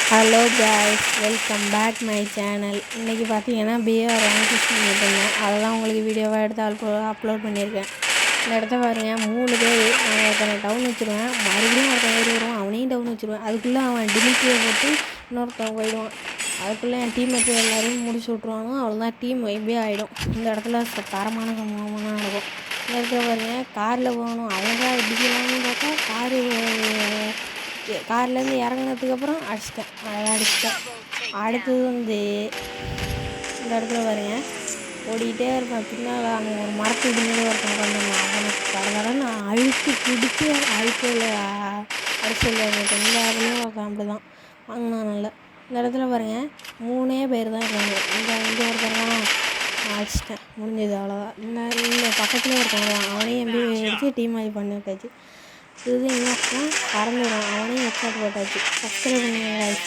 Hello guys, welcome back my channel. இன்றைக்கி பார்த்தீங்கன்னா PR ரேங்கிஷ் பண்ணியிருந்தேன். அதை தான் உங்களுக்கு வீடியோவாக எடுத்து அப்லோட் பண்ணியிருக்கேன். இந்த இடத்த பாருங்கள், 3 பேர். நான் ஒருத்தனை டவுன் வச்சுருவேன், மறுபடியும் ஒருத்தன் ஏறி வருவான், அவனையும் டவுன் வச்சுருவேன். அதுக்குள்ளே அவன் டிமிட்டியை போட்டு இன்னொருத்தன் போயிடுவான். அதுக்குள்ளே என் டீம் மெட்டு எல்லாரையும் முடிச்சு விட்ருவாங்க. அவ்வளோதான், டீம் வைப்பே ஆகிடும். இந்த இடத்துல தரமான சம்பவமாக நடக்கும். இந்த இடத்துல பாருங்கள், காரில் போகணும். அழகாக இடிக்கலாம்னு பார்த்தா கார்லேருந்து இறங்கினதுக்கப்புறம் அடிச்சிட்டேன். அடுத்தது வந்து இந்த இடத்துல பாருங்க, ஓடிக்கிட்டே இருப்பேன். பின்னால் அங்கே ஒரு மரத்து பின்னாடி ஒருத்தன் உட்காந்துருந்தான். அவனுக்கு கடற்கடன் நான் அழுத்தி பிடிச்சி அழுக்கையில் அடிச்சல் வாங்கிட்டேன். இந்த இடத்துலையும் ஒருத்தன் அப்படி தான் வாங்கினான். நல்ல இந்த இடத்துல பாருங்கள், 3 பேர் தான் இருக்காங்க. இங்கே ஒருத்தர்லாம் அடிச்சிட்டேன், முடிஞ்சது, அவ்வளோதான். இந்த பக்கத்துலேயே ஒருத்தவங்க தான், அவனையும் எம்பி வச்சு டீம் ஆகி பண்ணி விட்டாச்சு. இது இன்னும் பறந்துடும், அவனையும் ஹெட்ஷாட் போட்டாச்சு. சப்ஸ்கிரைப் பண்ணுங்க guys.